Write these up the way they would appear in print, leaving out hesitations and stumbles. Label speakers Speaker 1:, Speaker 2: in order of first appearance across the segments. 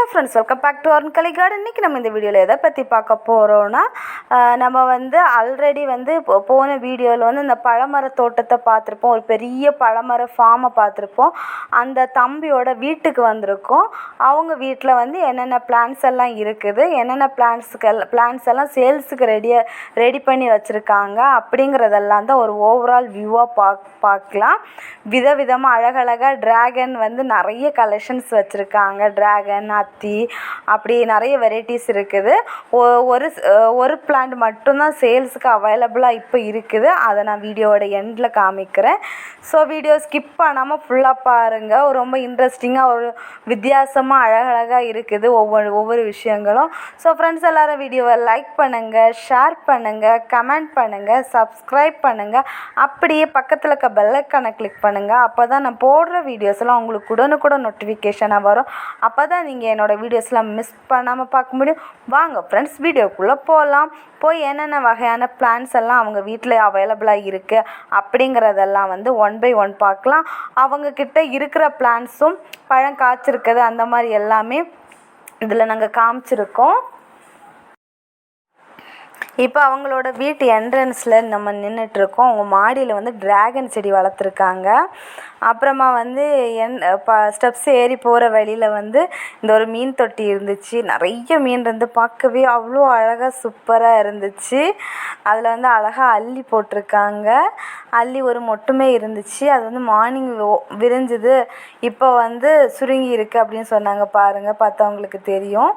Speaker 1: Friends, welcome back to organic garden. இன்றைக்கி நம்ம இந்த வீடியோவில் எதை பற்றி பார்க்க போகிறோன்னா, நம்ம ஆல்ரெடி போன வீடியோவில் இந்த பழமர தோட்டத்தை பார்த்துருப்போம். ஒரு பெரிய பழமர ஃபார்மை பார்த்துருப்போம். அந்த தம்பியோட வீட்டுக்கு வந்திருக்கோம். அவங்க வீட்டில் என்னென்ன பிளான்ஸ் எல்லாம் இருக்குது, என்னென்ன பிளான்ஸ் எல்லாம் சேல்ஸுக்கு ரெடி பண்ணி வச்சுருக்காங்க அப்படிங்கிறதெல்லாம் தான் ஒரு ஓவரால் வியூவாக பார்க்கலாம். விதவிதமாக அழகழகாக ட்ராகன் நிறைய கலெக்ஷன்ஸ் வச்சுருக்காங்க. ட்ராகன், அத்தி, அப்படி நிறைய வெரைட்டிஸ் இருக்குது. ஒரு பிளான்ட் மட்டும்தான் சேல்ஸுக்கு அவைலபிளாக இப்போ இருக்குது. அதை நான் வீடியோவோட எண்டில் காமிக்கிறேன். ஸோ வீடியோ ஸ்கிப் பண்ணாமல் ஃபுல்லாக பாருங்கள். ரொம்ப இன்ட்ரெஸ்டிங்காக, ஒரு வித்தியாசமாக அழகழகாக இருக்குது ஒவ்வொரு விஷயங்களும். ஸோ ஃப்ரெண்ட்ஸ், எல்லோரும் வீடியோவை லைக் பண்ணுங்கள், ஷேர் பண்ணுங்கள், கமெண்ட் பண்ணுங்கள், சப்ஸ்கிரைப் பண்ணுங்கள். அப்படியே பக்கத்தில் இருக்க பெல் ஐக்கானை கிளிக் பண்ணுங்கள். அப்போ தான் நான் போடுற வீடியோஸ்லாம் உங்களுக்கு உடனுக்குடன் நோட்டிஃபிகேஷனாக வரும். அப்போ தான் நீங்கள் என்னோடய வீடியோஸ்லாம் மிஸ் பண்ணாமல் பார்க்க முடியும். வாங்க ஃப்ரெண்ட்ஸ், வீடியோக்குள்ளே போகலாம். போய் என்னென்ன வகையான பிளான்ஸ் எல்லாம் அவங்க வீட்டில் அவைலபிளாக இருக்குது அப்படிங்கிறதெல்லாம் ஒன் பை ஒன் பார்க்கலாம். அவங்கக்கிட்ட இருக்கிற பிளான்ஸும் பழம் காய்ச்சிருக்குது அந்த மாதிரி எல்லாமே இதில் நாங்கள் காமிச்சிருக்கோம். இப்போ அவங்களோட வீட்டு என்ட்ரன்ஸில் நம்ம நின்றுட்டுருக்கோம். அவங்க மாடியில் ட்ராகன் செடி வளர்த்துருக்காங்க. அப்புறமா ஸ்டெப்ஸ் ஏறி போகிற வழியில் இந்த ஒரு மீன் தொட்டி இருந்துச்சு. நிறைய மீன் பார்க்கவே அவ்வளோ அழகாக சூப்பராக இருந்துச்சு. அதில் அழகாக அல்லி போட்டிருக்காங்க. அல்லி ஒரு மொட்டுமே இருந்துச்சு. அது மார்னிங் விரிஞ்சுது, இப்போ சுருங்கி இருக்குது அப்படின்னு சொன்னாங்க. பாருங்கள், பார்த்தவங்களுக்கு தெரியும்.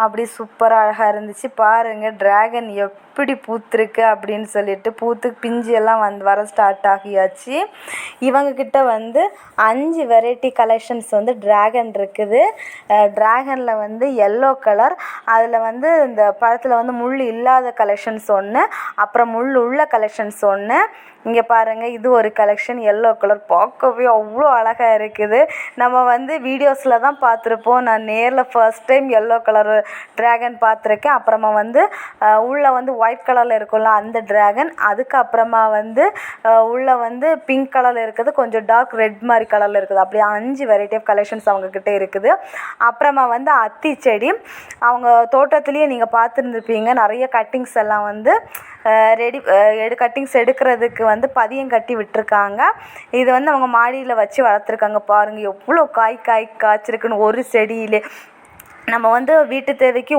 Speaker 1: அப்படி சூப்பராக அழகாக இருந்துச்சு. பாருங்கள், ட்ராகன் எப்படி பூத்துருக்கு அப்படின்னு சொல்லிட்டு, பூத்து பிஞ்சு எல்லாம் வர ஸ்டார்ட் ஆகியாச்சு. இவங்கக்கிட்ட 5 வெரைட்டி கலெக்ஷன்ஸ் ட்ராகன் இருக்குது. ட்ராகனில் எல்லோ கலர், அதில் இந்த பழத்தில் முள் இல்லாத கலெக்ஷன்ஸ் ஒன்று, அப்புறம் முள் உள்ள கலெக்ஷன்ஸ் ஒன்று. இங்கே பாருங்கள், இது ஒரு கலெக்ஷன் எல்லோ கலர். பார்க்கவே அவ்வளோ அழகாக இருக்குது. நம்ம வீடியோஸில் தான் பார்த்துருப்போம். நான் நேரில் first time yellow colour dragon பார்த்துருக்கேன். அப்புறமா உள்ளே ஒயிட் கலரில் இருக்கும்ல அந்த ட்ராகன். அதுக்கப்புறமா உள்ளே பிங்க் கலரில் இருக்குது, கொஞ்சம் டார்க் ரெட் மாதிரி கலரில் இருக்குது. அப்படியே 5 வெரைட்டி ஆஃப் கலெக்ஷன்ஸ் அவங்கக்கிட்ட இருக்குது. அப்புறமா அத்தி செடி அவங்க தோட்டத்துலேயே நீங்கள் பார்த்துருந்துருப்பீங்க. நிறைய கட்டிங்ஸ் எல்லாம் கட்டிங்ஸ் எடுக்கிறதுக்கு பதியம் கட்டி விட்டுருக்காங்க. இது அவங்க மாடியில் வச்சு வளர்த்துருக்காங்க. பாருங்கள் எவ்வளோ காய்ச்சிருக்குன்னு ஒரு செடியிலே. நம்ம வீட்டு தேவைக்கு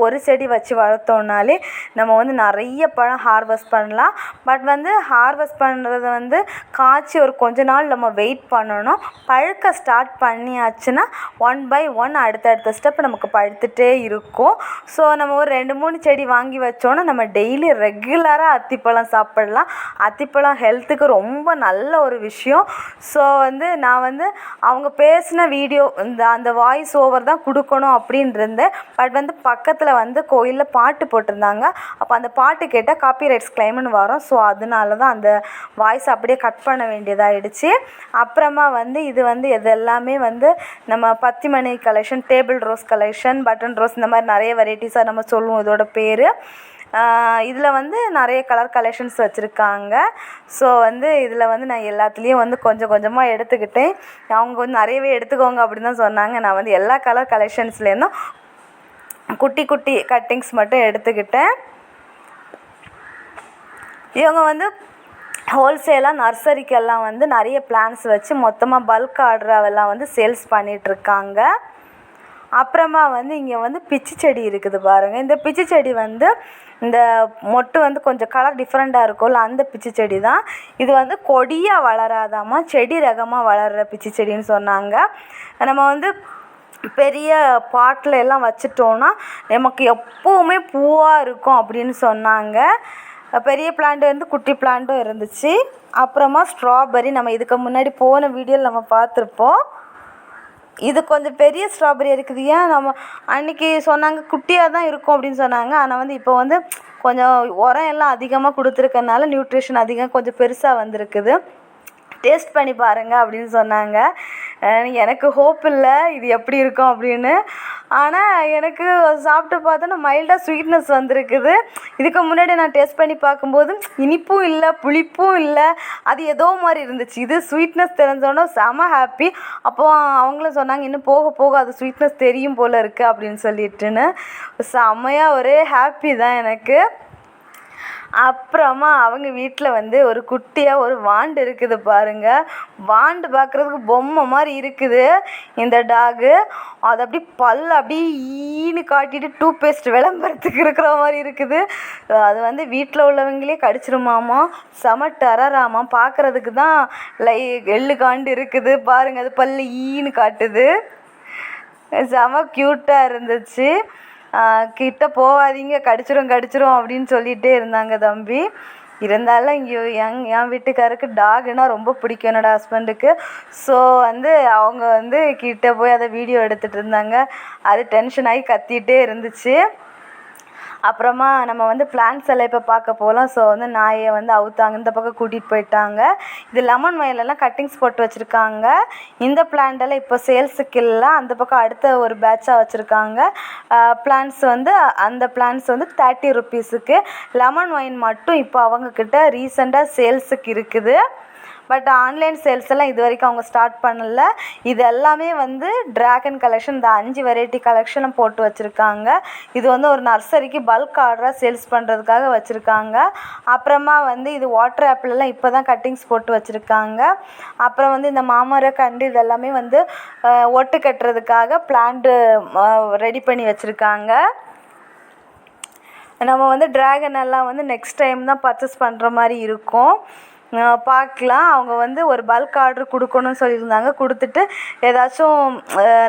Speaker 1: ஒரு செடி வச்சு வளர்த்தோம்னாலே நம்ம நிறைய பழம் ஹார்வெஸ்ட் பண்ணலாம். பட் ஹார்வெஸ்ட் பண்ணுறது காய்ச்சி ஒரு கொஞ்ச நாள் நம்ம வெயிட் பண்ணணும். பழுக்க ஸ்டார்ட் பண்ணியாச்சுன்னா 1 by 1 அடுத்தடுத்த ஸ்டெப் நமக்கு பழுத்துட்டே இருக்கும். ஸோ நம்ம ஒரு 2-3 செடி வாங்கி வச்சோன்னா நம்ம டெய்லி ரெகுலராக அத்திப்பழம் சாப்பிடலாம். அத்திப்பழம் ஹெல்த்துக்கு ரொம்ப நல்ல ஒரு விஷயம். ஸோ நான் அவங்க பேசின வீடியோ அந்த வாய்ஸ் ஓவர் தான் கொடுக்கணும் அப்படின்னு இருந்தேன். பட் பக்கத்தில் கோயிலில் பாட்டு போட்டிருந்தாங்க. அப்போ அந்த பாட்டு கேட்டால் காப்பிரைட்ஸ் கிளைம்னு வரும். ஸோ அதனால தான் அந்த வாய்ஸ் அப்படியே கட் பண்ண வேண்டியதாகிடுச்சு. அப்புறமா இது இது எல்லாமே நம்ம பத்திமணி collection, table rose collection, button rose, இந்த மாதிரி நிறைய வெரைட்டிஸாக நம்ம சொல்லுவோம் இதோட பேர். இதில் நிறைய கலர் கலெக்ஷன்ஸ் வச்சுருக்காங்க. ஸோ இதில் நான் எல்லாத்துலேயும் கொஞ்சம் கொஞ்சமாக எடுத்துக்கிட்டேன். அவங்க நிறையவே எடுத்துக்கோங்க அப்படின்னு தான் சொன்னாங்க. நான் எல்லா கலர் கலெக்ஷன்ஸ்லேருந்தும் குட்டி குட்டி கட்டிங்ஸ் மட்டும் எடுத்துக்கிட்டேன். இவங்க ஹோல்சேலாக நர்சரிக்கெல்லாம் நிறைய பிளான்ஸ் வச்சு மொத்தமாக பல்க் ஆர்டராவெல்லாம் சேல்ஸ் பண்ணிகிட்ருக்காங்க. அப்புறமா இங்கே பிச்சி செடி இருக்குது பாருங்கள். இந்த பிச்சி செடி இந்த மொட்டு கொஞ்சம் கலர் டிஃப்ரெண்ட்டாக இருக்கும்ல, அந்த பிச்சி செடி தான். இது கொடியாக வளராதாமா, செடி ரகமாக வளர்கிற பிச்சி செடின்னு சொன்னாங்க. நம்ம பெரிய பாட்டில் எல்லாம் வச்சிட்டோன்னா நமக்கு எப்போவுமே பூவாக இருக்கும் அப்படின்னு சொன்னாங்க. பெரிய பிளான்ட் குட்டி பிளான்ட்டும் இருந்துச்சு. அப்புறமா ஸ்ட்ராபெரி, நம்ம இதுக்கு முன்னாடி போன வீடியோவில் நம்ம பார்த்துருப்போம். இது கொஞ்சம் பெரிய ஸ்ட்ராபெரி இருக்குது. ஏன் நம்ம அன்றைக்கி சொன்னாங்க குட்டியாக தான் இருக்கும் அப்படின்னு சொன்னாங்க. ஆனால் இப்போ கொஞ்சம் உரம் எல்லாம் அதிகமாக கொடுத்துருக்கனால நியூட்ரிஷன் அதிகம், கொஞ்சம் பெருசாக வந்திருக்குது. டேஸ்ட் பண்ணி பாருங்கள் அப்படின்னு சொன்னாங்க. எனக்கு ஹோப் இல்லை இது எப்படி இருக்கும் அப்படின்னு. ஆனால் எனக்கு சாப்பிட்டு பார்த்தோன்னா மைல்டாக ஸ்வீட்னஸ் வந்திருக்குது. இதுக்கு முன்னாடி நான் டேஸ்ட் பண்ணி பார்க்கும்போது இனிப்பும் இல்லை புளிப்பும் இல்லை, அது ஏதோ மாதிரி இருந்துச்சு. இது ஸ்வீட்னஸ் தெரிஞ்சோன்னா செம ஹாப்பி. அப்போது அவங்களும் சொன்னாங்க இன்னும் போக போக அது ஸ்வீட்னஸ் தெரியும் போல் இருக்குது அப்படின்னு சொல்லிட்டுன்னு. செம்மையாக ஒரே ஹாப்பி தான் எனக்கு. அப்புறமா அவங்க வீட்டில் வந்து ஒரு குட்டியாக ஒரு வாண்டு இருக்குது பாருங்கள். வாண்டு பார்க்குறதுக்கு பொம்மை மாதிரி இருக்குது இந்த டாகு. அது அப்படி அப்படியே ஈன்னு காட்டிட்டு டூத் பேஸ்ட் விளம்பரத்துக்கு இருக்கிற மாதிரி இருக்குது. அது வந்து வீட்டில் உள்ளவங்களே கடிச்சிருமாமா, செம டெரராமா. பார்க்குறதுக்கு தான் எள்ளு காண்டு இருக்குது பாருங்கள், அது பல்லு ஈன்னு காட்டுது. செம க்யூட்டாக இருந்துச்சு. கிட்ட போகாதீங்க கடிச்சிரும் அப்படின்னு சொல்லிகிட்டே இருந்தாங்க தம்பி. இருந்தாலும் இங்கே என் வீட்டுக்காருக்கு டாகுனா ரொம்ப பிடிக்கும் என்னோடய ஹஸ்பண்டுக்கு. ஸோ வந்து அவங்க வந்து கிட்ட போய் அதை வீடியோ எடுத்துகிட்டு இருந்தாங்க. அது டென்ஷன் ஆகி கத்திகிட்டே இருந்துச்சு. அப்புறமா நம்ம வந்து பிளான்ட்ஸ் எல்லாம் இப்போ பார்க்க போகலாம். ஸோ வந்து நாயை வந்து அவுத்தாங்க, இந்த பக்கம் கூட்டிகிட்டு போயிட்டாங்க. இது லெமன் வயலெல்லாம் கட்டிங்ஸ் போட்டு வச்சுருக்காங்க. இந்த பிளான்ட்டெல்லாம் இப்போ சேல்ஸுக்கு இல்லை, அந்த பக்கம் அடுத்த ஒரு பேட்சாக வச்சுருக்காங்க. பிளான்ட்ஸ் வந்து அந்த பிளான்ட்ஸ் வந்து 30 ருப்பீஸுக்கு. லெமன் ஒயின் மட்டும் இப்போ அவங்கக்கிட்ட ரீசெண்டாக சேல்ஸுக்கு இருக்குது. பட் ஆன்லைன் சேல்ஸ் எல்லாம் இது வரைக்கும் அவங்க ஸ்டார்ட் பண்ணல. இது எல்லாமே வந்து ட்ராகன் கலெக்ஷன், இந்த 5 வெரைட்டி கலெக்ஷனும் போட்டு வச்சுருக்காங்க. இது வந்து ஒரு நர்சரிக்கு பல்க் ஆர்டராக சேல்ஸ் பண்ணுறதுக்காக வச்சுருக்காங்க. அப்புறமா வந்து இது வாட்டர் ஆப்பிளெல்லாம் இப்போ தான் கட்டிங்ஸ் போட்டு வச்சுருக்காங்க. அப்புறம் வந்து இந்த மாமர கண்டு இதெல்லாமே வந்து ஒட்டு கட்டுறதுக்காக பிளான்ட்டு ரெடி பண்ணி வச்சுருக்காங்க. நம்ம வந்து ட்ராகன் எல்லாம் வந்து நெக்ஸ்ட் டைம் தான் பர்ச்சேஸ் பண்ணுற மாதிரி இருக்கும். பார்க்கலாம். அவங்க வந்து ஒரு பல்க் ஆர்டர் கொடுக்கணும்னு சொல்லியிருந்தாங்க. கொடுத்துட்டு ஏதாச்சும்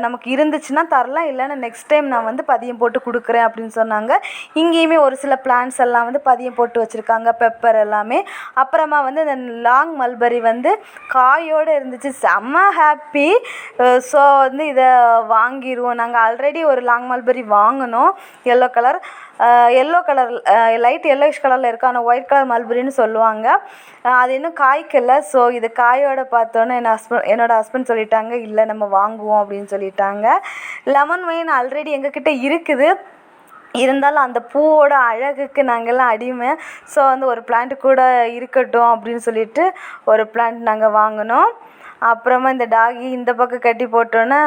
Speaker 1: நமக்கு இருந்துச்சுன்னா தரலாம், இல்லைன்னா நெக்ஸ்ட் டைம் நான் வந்து பதியம் போட்டு கொடுக்குறேன் அப்படின்னு சொன்னாங்க. இங்கேயுமே ஒரு சில பிளான்ட்ஸ் எல்லாம் வந்து பதியம் போட்டு வச்சுருக்காங்க, பெப்பர் எல்லாமே. அப்புறமா வந்து இந்த லாங் மல்பரி வந்து காயோடு இருந்துச்சு, செம்ம ஹாப்பி. ஸோ வந்து இதை வாங்கிடுவோம். நாங்கள் ஆல்ரெடி ஒரு லாங் மல்பரி வாங்கினோம், எல்லோ கலர் லைட் எல்லோயிஷ் கலரில் இருக்குது, ஆனால் ஒயிட் கலர் மல்பரின்னு சொல்லுவாங்க. அது இன்னும் காய்க்கலை. ஸோ இது காயோடு பார்த்தோன்னே என்னோடய ஹஸ்பண்ட் சொல்லிட்டாங்க இல்லை நம்ம வாங்குவோம் அப்படின்னு சொல்லிட்டாங்க. லெமன் ஒயின் ஆல்ரெடி எங்ககிட்ட இருக்குது, இருந்தாலும் அந்த பூவோட அழகுக்கு நாங்கள்லாம் அடிமை. ஸோ வந்து ஒரு பிளான்ட் கூட இருக்கட்டும் அப்படின்னு சொல்லிட்டு ஒரு பிளான்ட் நாங்கள் வாங்கினோம். அப்புறமா இந்த டாகி இந்த பக்கம் கட்டி போட்டோன்னே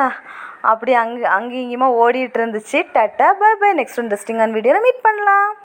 Speaker 1: அப்படி அங்கேயுமா ஓடிட்டு இருந்துச்சு. Tata bye by. நெக்ஸ்ட் இன்ட்ரெஸ்டிங்கான வீடியோவில் மீட் பண்ணலாம்.